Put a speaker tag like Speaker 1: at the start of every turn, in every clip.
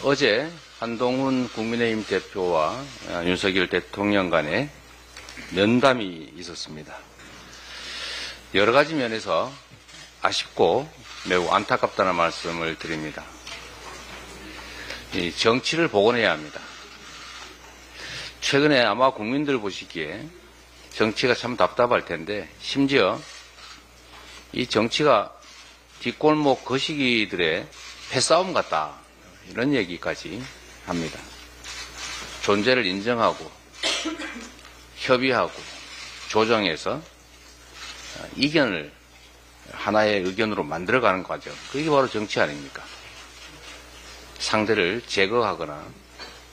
Speaker 1: 어제 한동훈 국민의힘 대표와 윤석열 대통령 간에 면담이 있었습니다. 여러 가지 면에서 아쉽고 매우 안타깝다는 말씀을 드립니다. 이 정치를 복원해야 합니다. 최근에 아마 국민들 보시기에 정치가 참 답답할 텐데, 심지어 이 정치가 뒷골목 거시기들의 패싸움 같다, 이런 얘기까지 합니다. 존재를 인정하고 협의하고 조정해서 이견을 하나의 의견으로 만들어가는 과정, 그게 바로 정치 아닙니까? 상대를 제거하거나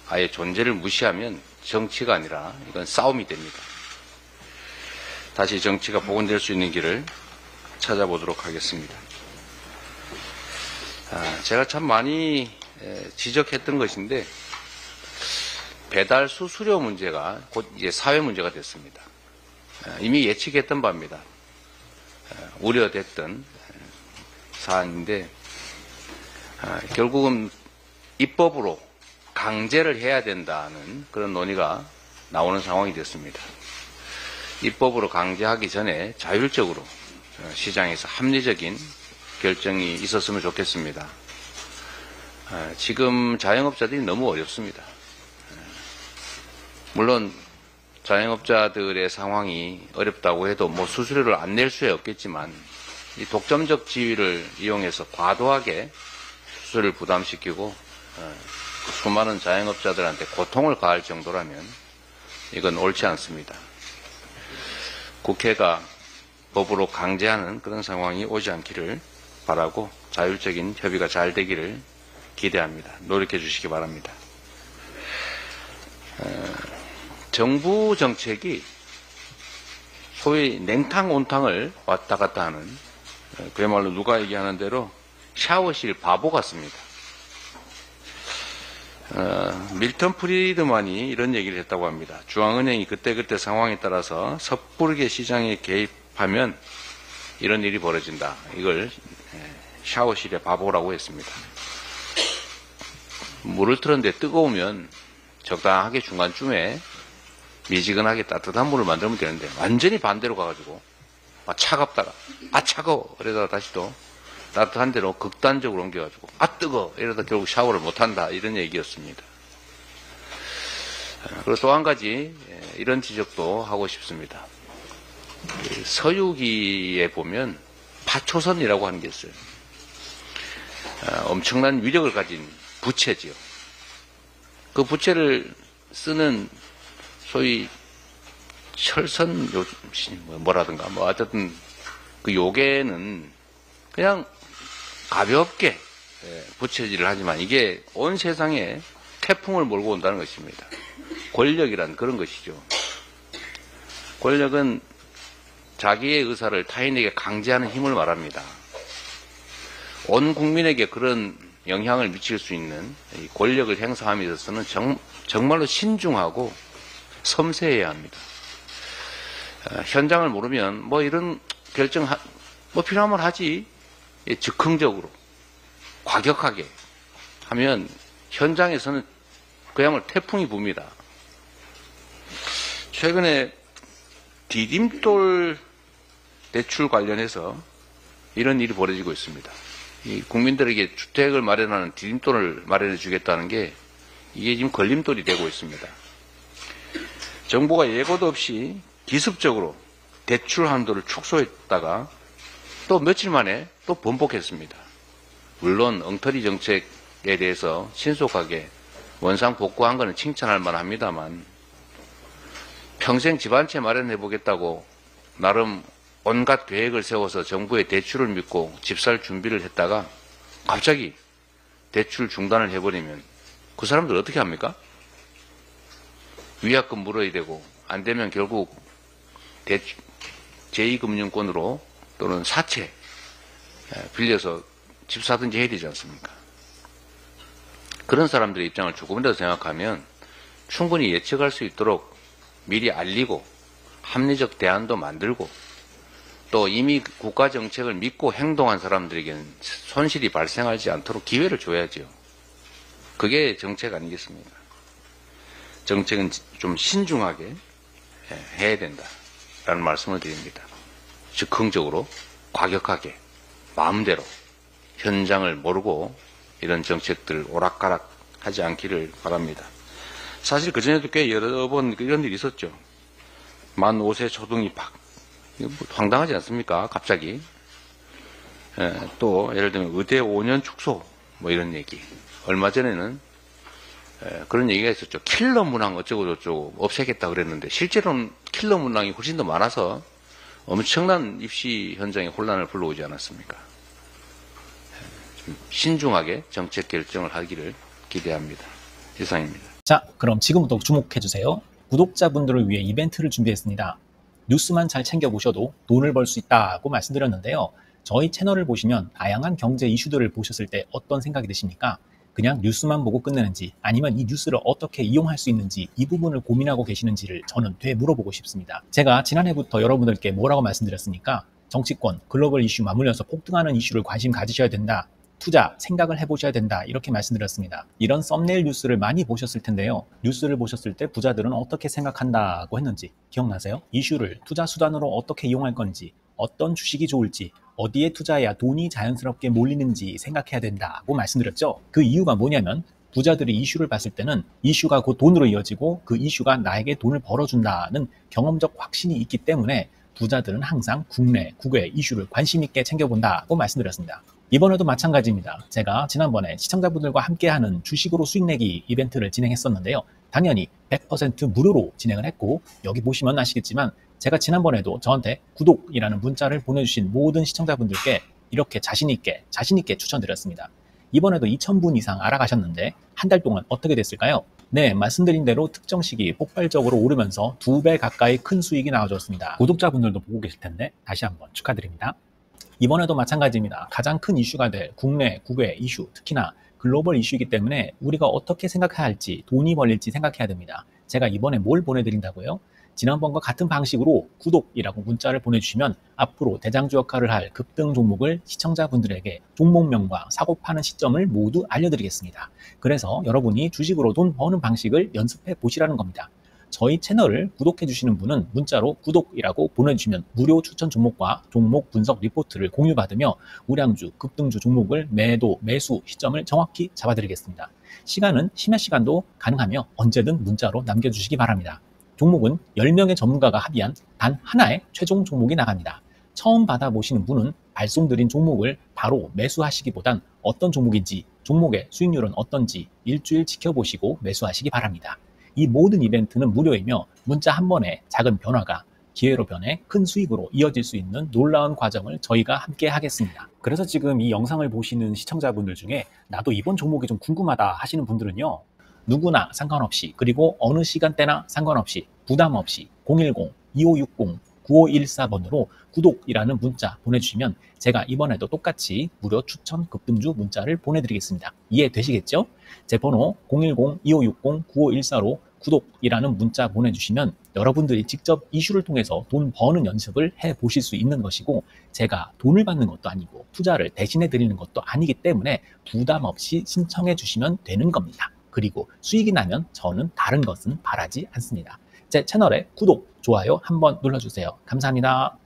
Speaker 1: 아예 존재를 무시하면 정치가 아니라 이건 싸움이 됩니다. 다시 정치가 복원될 수 있는 길을 찾아보도록 하겠습니다. 제가 참 많이 지적했던 것인데, 배달 수수료 문제가 곧 이제 사회 문제가 됐습니다. 이미 예측했던 바입니다. 우려됐던 사안인데, 결국은 입법으로 강제를 해야 된다는 그런 논의가 나오는 상황이 됐습니다. 입법으로 강제하기 전에 자율적으로 시장에서 합리적인 결정이 있었으면 좋겠습니다. 지금 자영업자들이 너무 어렵습니다. 물론 자영업자들의 상황이 어렵다고 해도 뭐 수수료를 안 낼 수야 없겠지만, 이 독점적 지위를 이용해서 과도하게 수수료를 부담시키고 수많은 자영업자들한테 고통을 가할 정도라면 이건 옳지 않습니다. 국회가 법으로 강제하는 그런 상황이 오지 않기를 바라고, 자율적인 협의가 잘 되기를 기대합니다. 노력해 주시기 바랍니다. 정부 정책이 소위 냉탕 온탕을 왔다 갔다 하는, 그야말로 누가 얘기하는 대로 샤워실 바보 같습니다. 밀턴 프리드만이 이런 얘기를 했다고 합니다. 중앙은행이 그때그때 상황에 따라서 섣부르게 시장에 개입하면 이런 일이 벌어진다. 이걸 샤워실의 바보라고 했습니다. 물을 틀었는데 뜨거우면 적당하게 중간쯤에 미지근하게 따뜻한 물을 만들면 되는데, 완전히 반대로 가가지고 차갑다가 차가워 그러다가 다시 또 따뜻한 데로 극단적으로 옮겨가지고 뜨거 이러다 결국 샤워를 못한다, 이런 얘기였습니다. 그리고 또 한 가지 이런 지적도 하고 싶습니다. 서유기에 보면 파초선이라고 하는 게 있어요. 엄청난 위력을 가진 부채지요. 그 부채를 쓰는 소위 철선 뭐라든가 뭐 어쨌든 그 요괴는 그냥 가볍게 부채질을 하지만 이게 온 세상에 태풍을 몰고 온다는 것입니다. 권력이란 그런 것이죠. 권력은 자기의 의사를 타인에게 강제하는 힘을 말합니다. 온 국민에게 그런 영향을 미칠 수 있는 이 권력을 행사함에 있어서는 정말로 신중하고 섬세해야 합니다. 현장을 모르면 뭐 이런 결정 뭐 필요하면 하지, 즉흥적으로 과격하게 하면 현장에서는 그야말로 태풍이 붑니다. 최근에 디딤돌 대출 관련해서 이런 일이 벌어지고 있습니다. 이 국민들에게 주택을 마련하는 디딤돌을 마련해 주겠다는 게 이게 지금 걸림돌이 되고 있습니다. 정부가 예고도 없이 기습적으로 대출 한도를 축소했다가 또 며칠 만에 또 번복했습니다. 물론 엉터리 정책에 대해서 신속하게 원상 복구한 것은 칭찬할 만합니다만, 평생 집 한 채 마련해 보겠다고 나름 온갖 계획을 세워서 정부의 대출을 믿고 집 살 준비를 했다가 갑자기 대출 중단을 해버리면 그 사람들 어떻게 합니까? 위약금 물어야 되고, 안 되면 결국 제2금융권으로 또는 사채 빌려서 집 사든지 해야 되지 않습니까? 그런 사람들의 입장을 조금이라도 생각하면 충분히 예측할 수 있도록 미리 알리고 합리적 대안도 만들고, 또 이미 국가 정책을 믿고 행동한 사람들에게는 손실이 발생하지 않도록 기회를 줘야죠. 그게 정책 아니겠습니까? 정책은 좀 신중하게 해야 된다라는 말씀을 드립니다. 즉흥적으로, 과격하게, 마음대로 현장을 모르고 이런 정책들 오락가락 하지 않기를 바랍니다. 사실 그전에도 꽤 여러 번 이런 일이 있었죠. 만 5세 초등이 이거 뭐 황당하지 않습니까? 갑자기. 또 예를 들면 의대 5년 축소 뭐 이런 얘기. 얼마 전에는 그런 얘기가 있었죠. 킬러 문항 어쩌고 저쩌고 없애겠다 그랬는데 실제로는 킬러 문항이 훨씬 더 많아서 엄청난 입시 현장에 혼란을 불러오지 않았습니까? 좀 신중하게 정책 결정을 하기를 기대합니다. 이상입니다.
Speaker 2: 자, 그럼 지금부터 주목해주세요. 구독자분들을 위해 이벤트를 준비했습니다. 뉴스만 잘 챙겨보셔도 돈을 벌 수 있다고 말씀드렸는데요. 저희 채널을 보시면 다양한 경제 이슈들을 보셨을 때 어떤 생각이 드십니까? 그냥 뉴스만 보고 끝내는지 아니면 이 뉴스를 어떻게 이용할 수 있는지 이 부분을 고민하고 계시는지를 저는 되물어보고 싶습니다. 제가 지난해부터 여러분들께 뭐라고 말씀드렸습니까? 정치권, 글로벌 이슈 맞물려서 폭등하는 이슈를 관심 가지셔야 된다. 투자, 생각을 해보셔야 된다. 이렇게 말씀드렸습니다. 이런 썸네일 뉴스를 많이 보셨을 텐데요. 뉴스를 보셨을 때 부자들은 어떻게 생각한다고 했는지 기억나세요? 이슈를 투자 수단으로 어떻게 이용할 건지, 어떤 주식이 좋을지, 어디에 투자해야 돈이 자연스럽게 몰리는지 생각해야 된다고 말씀드렸죠. 그 이유가 뭐냐면 부자들이 이슈를 봤을 때는 이슈가 곧 돈으로 이어지고 그 이슈가 나에게 돈을 벌어준다는 경험적 확신이 있기 때문에 부자들은 항상 국내, 국외 이슈를 관심 있게 챙겨본다고 말씀드렸습니다. 이번에도 마찬가지입니다. 제가 지난번에 시청자분들과 함께하는 주식으로 수익 내기 이벤트를 진행했었는데요. 당연히 100% 무료로 진행을 했고 여기 보시면 아시겠지만 제가 지난번에도 저한테 구독이라는 문자를 보내주신 모든 시청자분들께 이렇게 자신있게 추천드렸습니다. 이번에도 2,000분 이상 알아가셨는데 한 달 동안 어떻게 됐을까요? 네, 말씀드린 대로 특정 시기 폭발적으로 오르면서 2배 가까이 큰 수익이 나와줬습니다. 구독자분들도 보고 계실 텐데 다시 한번 축하드립니다. 이번에도 마찬가지입니다. 가장 큰 이슈가 될 국내, 국외 이슈, 특히나 글로벌 이슈이기 때문에 우리가 어떻게 생각해야 할지, 돈이 벌릴지 생각해야 됩니다. 제가 이번에 뭘 보내드린다고요? 지난번과 같은 방식으로 구독이라고 문자를 보내주시면 앞으로 대장주 역할을 할 급등 종목을 시청자분들에게 종목명과 사고 파는 시점을 모두 알려드리겠습니다. 그래서 여러분이 주식으로 돈 버는 방식을 연습해 보시라는 겁니다. 저희 채널을 구독해 주시는 분은 문자로 구독이라고 보내주시면 무료 추천 종목과 종목 분석 리포트를 공유받으며 우량주, 급등주 종목을 매도, 매수 시점을 정확히 잡아드리겠습니다. 시간은 심야 시간도 가능하며 언제든 문자로 남겨주시기 바랍니다. 종목은 10명의 전문가가 합의한 단 하나의 최종 종목이 나갑니다. 처음 받아보시는 분은 발송드린 종목을 바로 매수하시기보단 어떤 종목인지, 종목의 수익률은 어떤지 일주일 지켜보시고 매수하시기 바랍니다. 이 모든 이벤트는 무료이며 문자 한 번에 작은 변화가 기회로 변해 큰 수익으로 이어질 수 있는 놀라운 과정을 저희가 함께 하겠습니다. 그래서 지금 이 영상을 보시는 시청자분들 중에 나도 이번 종목이 좀 궁금하다 하시는 분들은요. 누구나 상관없이 그리고 어느 시간대나 상관없이 부담 없이 010-2560-9514번으로 구독이라는 문자 보내주시면 제가 이번에도 똑같이 무료 추천 급등주 문자를 보내드리겠습니다. 이해되시겠죠? 제 번호 010-2560-9514로 구독이라는 문자 보내주시면 여러분들이 직접 이슈를 통해서 돈 버는 연습을 해보실 수 있는 것이고 제가 돈을 받는 것도 아니고 투자를 대신해 드리는 것도 아니기 때문에 부담 없이 신청해 주시면 되는 겁니다. 그리고 수익이 나면 저는 다른 것은 바라지 않습니다. 제 채널에 구독, 좋아요 한번 눌러주세요. 감사합니다.